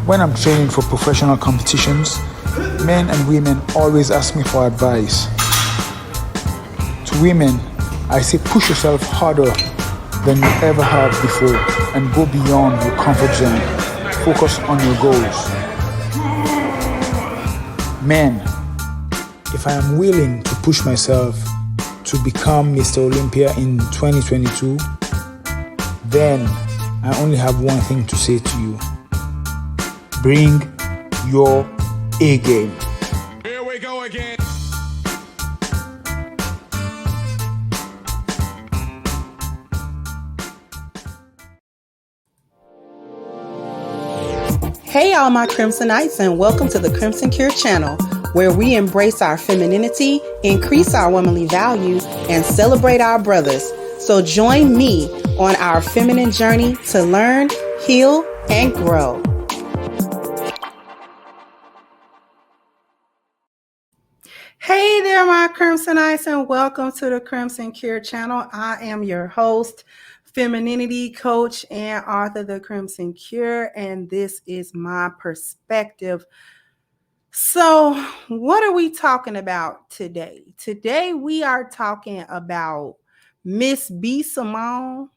When I'm training for professional competitions, men and women always ask me for advice. To women, I say push yourself harder than you ever have before and go beyond your comfort zone. Focus on your goals. Men, if I am willing to push myself to become Mr. Olympia in 2022, then I only have one thing to say to you. Bring your A game. Here we go again. Hey all my Crimsonites, and welcome to the Crimson Cure channel, where we embrace our femininity, increase our womanly values, and celebrate our brothers. So join me on our feminine journey to learn, heal, and grow. Hey there, my Crimsonites, and welcome to the Crimson Cure channel. I am your host, femininity coach, and author of the Crimson Cure, and this is my perspective. So, what are we talking about today? Today, we are talking about Miss B. Simone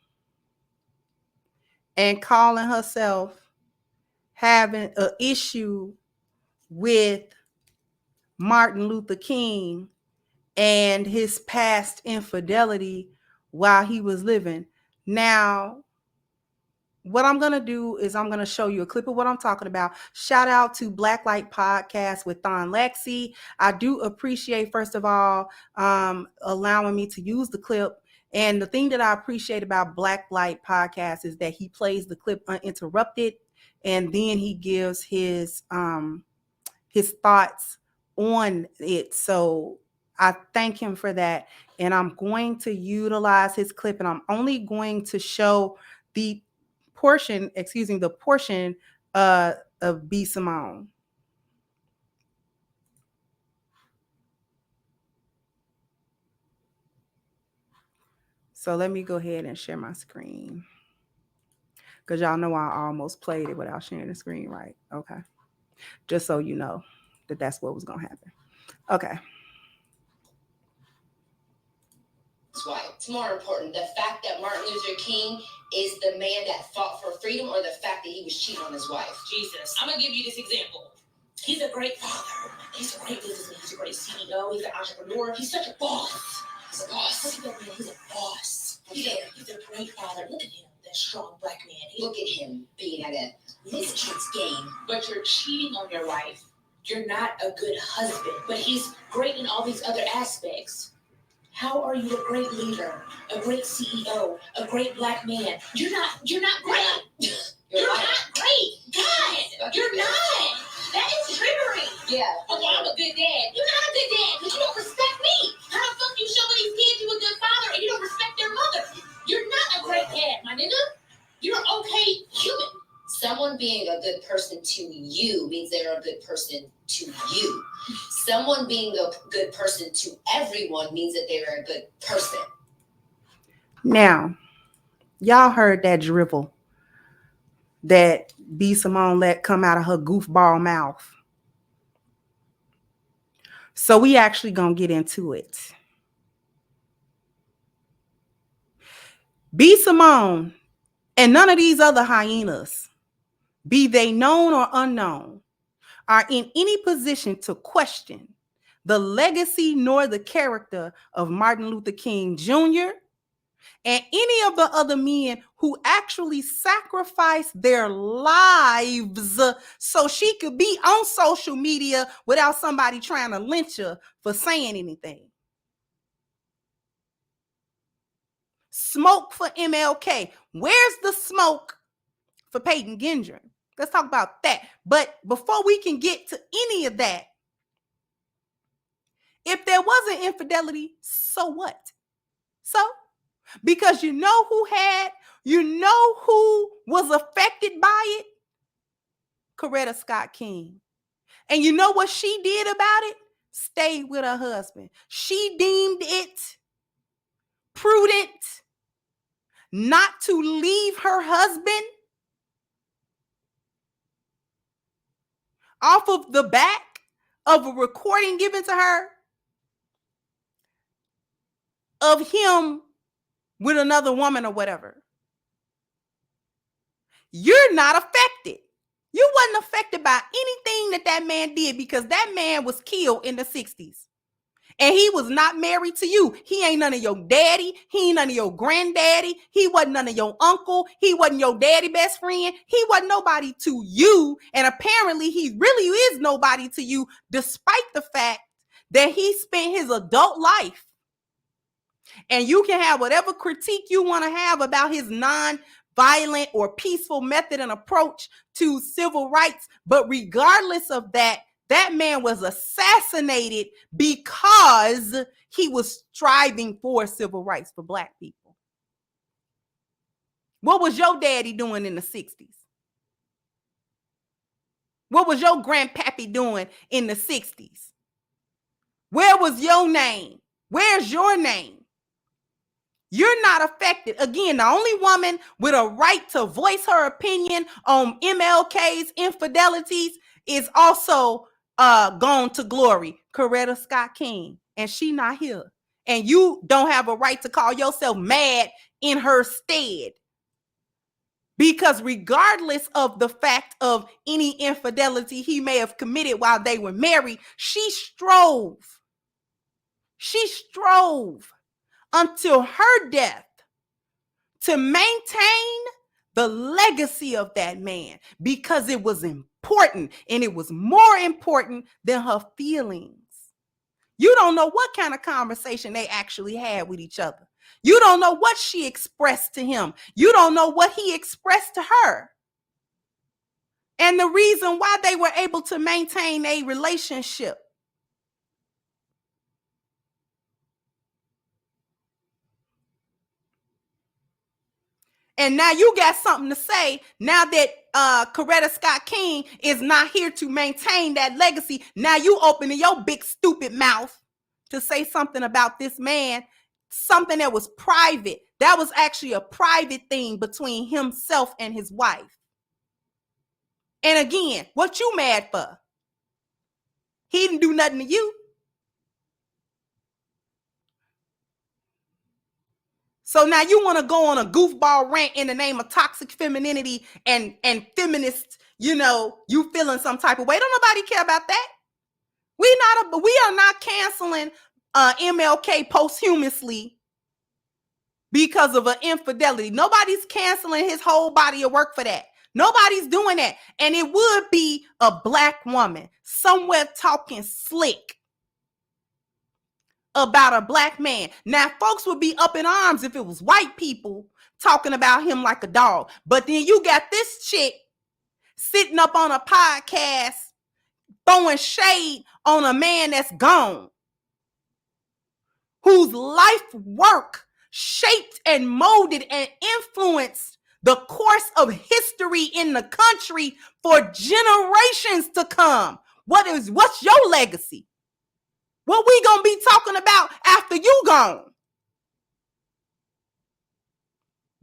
and calling herself having an issue with Martin Luther King and his past infidelity while he was living. Now, what I'm going to do is I'm going to show you a clip of what I'm talking about. Shout out to Black Light Podcast with Legacies. I do appreciate, first of all, allowing me to use the clip. And the thing that I appreciate about Black Light Podcast is that he plays the clip uninterrupted, and then he gives his thoughts on it. So I thank him for that. And I'm going to utilize his clip, and I'm only going to show the portion of B. Simone. So let me go ahead and share my screen, because y'all know I almost played it without sharing the screen, right? Okay. Just so you know that that's what was going to happen. Okay. That's why it's more important, the fact that Martin Luther King is the man that fought for freedom, or the fact that he was cheating on his wife. Jesus, I'm gonna give you this example. He's a great father. He's a great businessman. He's a great CEO. He's an entrepreneur. He's such a boss. He's a boss. Look at that man. He's a boss. He's a great father. Look at him, that strong black man. Look at him being at a kid's game. But you're cheating on your wife. You're not a good husband. But he's great in all these other aspects. How are you a great leader, a great CEO, a great black man? You're not great. You're not great. God, you're not. That is triggering. Yeah. Oh, well, I'm a good dad. You're not a good dad because you don't respect me. How the fuck you showing these kids you a good father and you don't respect their mother? You're not a great dad, my nigga. You're an okay human. Someone being a good person to you means they're a good person to you. Someone being a good person to everyone means that they're a good person. Now, y'all heard that drivel that B. Simone let come out of her goofball mouth. So we actually gonna get into it. B. Simone and none of these other hyenas, be they known or unknown, are in any position to question the legacy nor the character of Martin Luther King Jr. and any of the other men who actually sacrificed their lives so she could be on social media without somebody trying to lynch her for saying anything. Smoke for MLK. Where's the smoke for Peyton Gendron? Let's talk about that. But before we can get to any of that, if there wasn't infidelity, so what? So, because you know who was affected by it? Coretta Scott King. And you know what she did about it? Stayed with her husband. She deemed it prudent not to leave her husband off of the back of a recording given to her of him with another woman or whatever. You're not affected. You wasn't affected by anything that man did, because that man was killed in the 60s. And he was not married to you. He ain't none of your daddy. He ain't none of your granddaddy. He wasn't none of your uncle. He wasn't your daddy best friend. He wasn't nobody to you. And apparently he really is nobody to you, despite the fact that he spent his adult life. And you can have whatever critique you want to have about his non-violent or peaceful method and approach to civil rights. But regardless of that, that man was assassinated because he was striving for civil rights for Black people. What was your daddy doing in the 60s? What was your grandpappy doing in the 60s? Where was your name? Where's your name? You're not affected. Again, the only woman with a right to voice her opinion on MLK's infidelities is also gone to glory, Coretta Scott King, and she not here. And you don't have a right to call yourself mad in her stead, because regardless of the fact of any infidelity he may have committed while they were married, she strove until her death to maintain the legacy of that man, because it was important, and it was more important than her feelings. You don't know what kind of conversation they actually had with each other. You don't know what she expressed to him. You don't know what he expressed to her. And the reason why they were able to maintain a relationship. And now you got something to say now that Coretta Scott King is not here to maintain that legacy. Now you opening your big stupid mouth to say something about this man, something that was private. That was actually a private thing between himself and his wife. And again, what you mad for? He didn't do nothing to you. So now you want to go on a goofball rant in the name of toxic femininity and feminists, you feeling some type of way. Don't nobody care about that. We are not canceling MLK posthumously because of an infidelity. Nobody's canceling his whole body of work for that. Nobody's doing that. And it would be a Black woman somewhere talking slick about a Black man. Now, folks would be up in arms if it was white people talking about him like a dog. But then you got this chick sitting up on a podcast throwing shade on a man that's gone, whose life work shaped and molded and influenced the course of history in the country for generations to come. What's your legacy? What we gonna be talking about after you gone?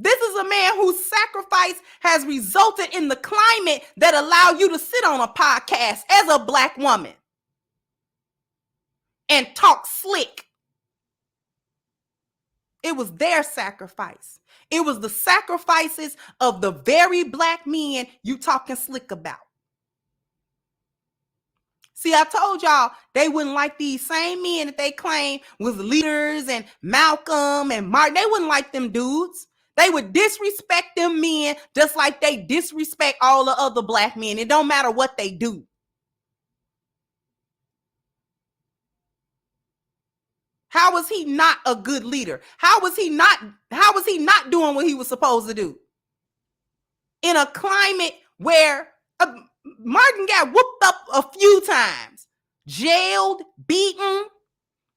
This is a man whose sacrifice has resulted in the climate that allowed you to sit on a podcast as a Black woman and talk slick. It was their sacrifice. It was the sacrifices of the very Black men you talking slick about. See, I told y'all they wouldn't like these same men that they claim was leaders and Malcolm and Martin. They wouldn't like them dudes. They would disrespect them men just like they disrespect all the other Black men. It don't matter what they do. How was he not a good leader? How was he not doing what he was supposed to do? In a climate where Martin got whooped up a few times, jailed, beaten.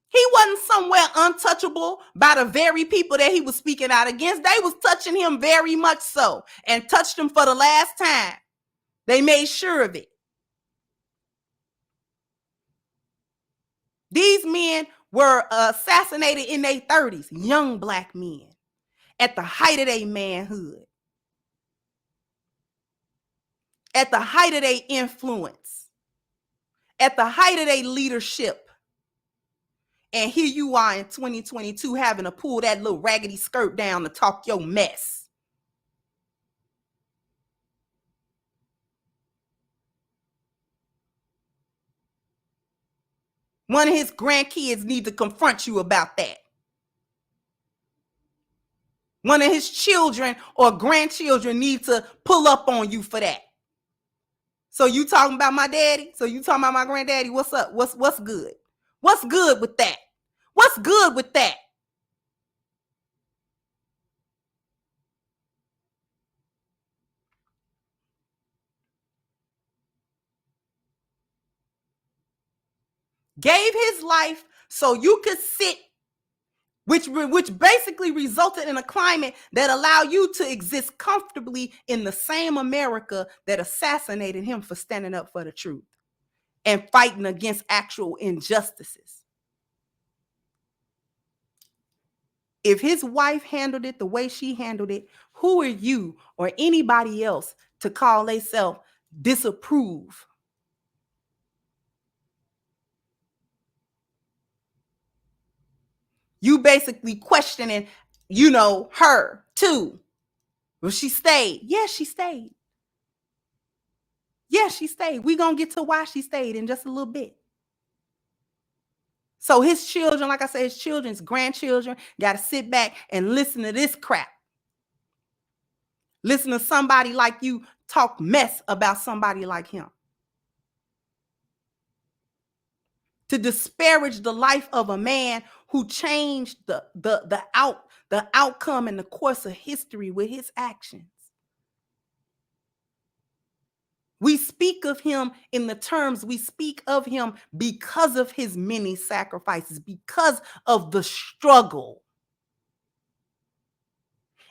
He wasn't somewhere untouchable by the very people that he was speaking out against. They was touching him very much so, and touched him for the last time. They made sure of it. These men were assassinated in their 30s, young Black men, at the height of their manhood, at the height of their influence. at the height of their leadership. And here you are in 2022 having to pull that little raggedy skirt down to talk your mess. One of his grandkids need to confront you about that. One of his children or grandchildren need to pull up on you for that. So you talking about my daddy? So you talking about my granddaddy? What's up? What's good? What's good with that? What's good with that? Gave his life so you could sit, which basically resulted in a climate that allowed you to exist comfortably in the same America that assassinated him for standing up for the truth and fighting against actual injustices. If his wife handled it the way she handled it, who are you or anybody else to call themselves disapprove? You basically questioning, her too. Well, she stayed. Yeah, she stayed. Yeah, she stayed. We're going to get to why she stayed in just a little bit. So his children, like I said, his children's grandchildren got to sit back and listen to this crap. Listen to somebody like you talk mess about somebody like him. To disparage the life of a man who changed the outcome and the course of history with his actions. We speak of him in the terms we speak of him because of his many sacrifices, because of the struggle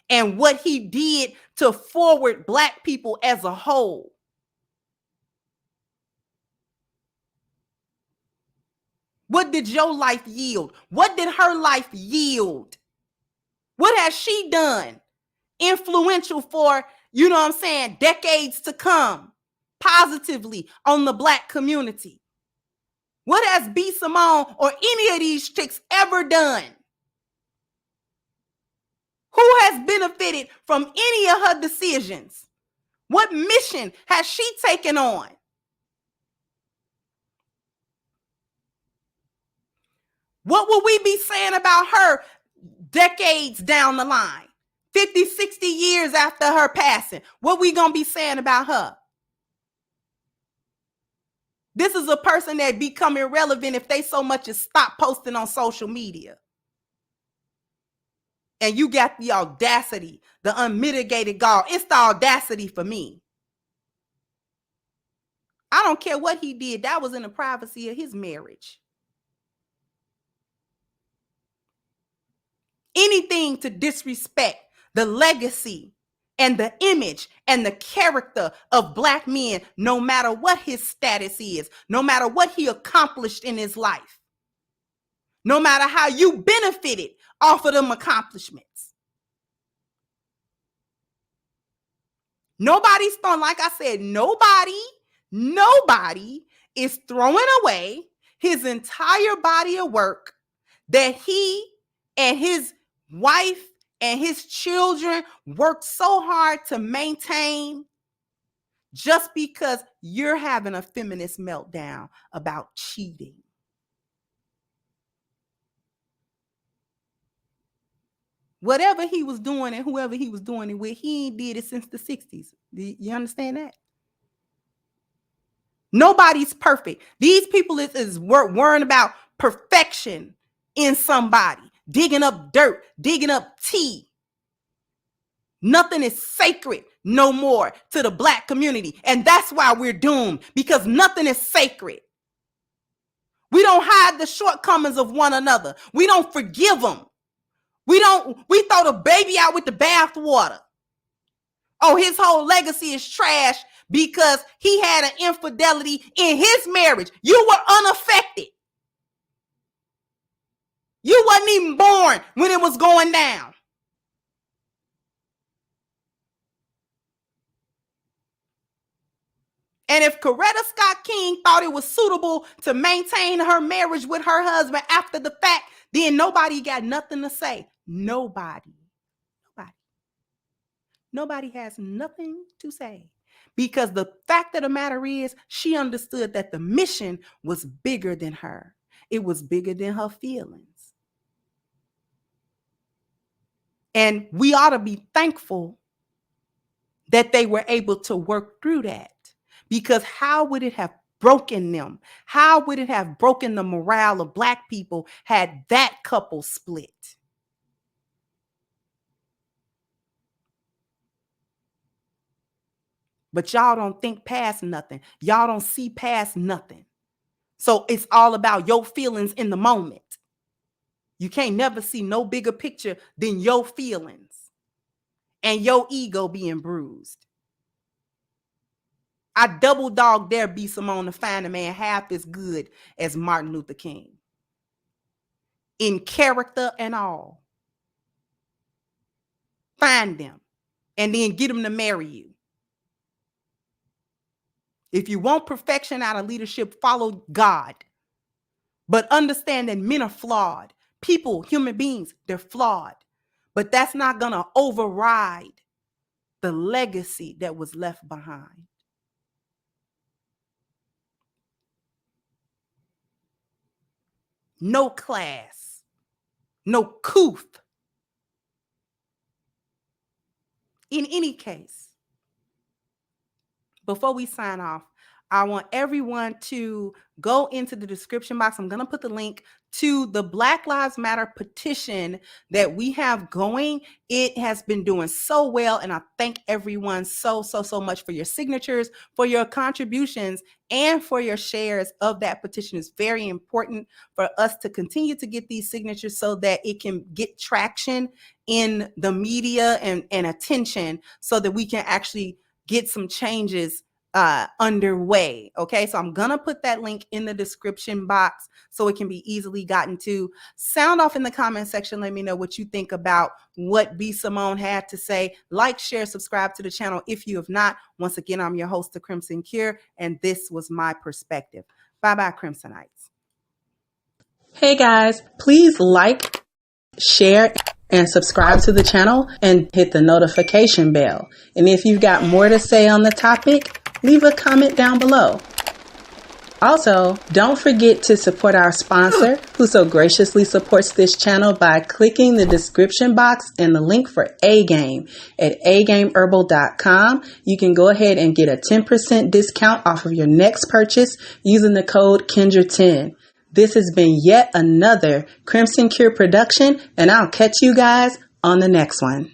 and what he did to forward Black people as a whole. What did your life yield? What did her life yield? What has she done? Influential for, decades to come, positively on the Black community. What has B. Simone or any of these chicks ever done? Who has benefited from any of her decisions? What mission has she taken on? What will we be saying about her decades down the line? 50, 60 years after her passing. What we going to be saying about her? This is a person that become irrelevant if they so much as stop posting on social media. And you got the audacity, the unmitigated gall. It's the audacity for me. I don't care what he did. That was in the privacy of his marriage. Anything to disrespect the legacy and the image and the character of Black men, no matter what his status is, no matter what he accomplished in his life, no matter how you benefited off of them accomplishments. Nobody's throwing, like I said, nobody is throwing away his entire body of work that he and his wife and his children worked so hard to maintain just because you're having a feminist meltdown about cheating. Whatever he was doing and whoever he was doing it with, he ain't did it since the 60s. You understand that? Nobody's perfect. These people is worrying about perfection in somebody, digging up dirt, digging up tea. Nothing is sacred no more to the Black community. And that's why we're doomed, because nothing is sacred. We don't hide the shortcomings of one another. We don't forgive them. We throw the baby out with the bathwater. Oh, his whole legacy is trash because he had an infidelity in his marriage. You were unaffected. You wasn't even born when it was going down. And if Coretta Scott King thought it was suitable to maintain her marriage with her husband after the fact, then nobody got nothing to say. Nobody has nothing to say. Because the fact of the matter is, she understood that the mission was bigger than her. It was bigger than her feelings. And we ought to be thankful that they were able to work through that. Because how would it have broken them? How would it have broken the morale of Black people had that couple split? But y'all don't think past nothing. Y'all don't see past nothing. So it's all about your feelings in the moment. You can't never see no bigger picture than your feelings and your ego being bruised. I double dog dare be Simone to find a man half as good as Martin Luther King. In character and all. Find them and then get them to marry you. If you want perfection out of leadership, follow God. But understand that men are flawed. People, human beings, they're flawed. But that's not going to override the legacy that was left behind. No class, no couth. In any case, before we sign off, I want everyone to go into the description box. I'm going to put the link to the Black Lives Matter petition that we have going. It has been doing so well, and I thank everyone so much for your signatures, for your contributions, and for your shares of that petition. It's very important for us to continue to get these signatures so that it can get traction in the media and attention so that we can actually get some changes underway. Okay, so I'm gonna put that link in the description box so it can be easily gotten to. Sound off in the comment section. Let me know what you think about what B. Simone had to say. Like, share, subscribe to the channel if you have not. Once again, I'm your host, The Crimson Cure, and this was my perspective. Bye-bye, Crimsonites. Hey guys, please like, share, and subscribe to the channel and hit the notification bell. And if you've got more to say on the topic, leave a comment down below. Also, don't forget to support our sponsor who so graciously supports this channel by clicking the description box and the link for A-Game at agameherbal.com. You can go ahead and get a 10% discount off of your next purchase using the code Kendra10. This has been yet another Crimson Cure production, and I'll catch you guys on the next one.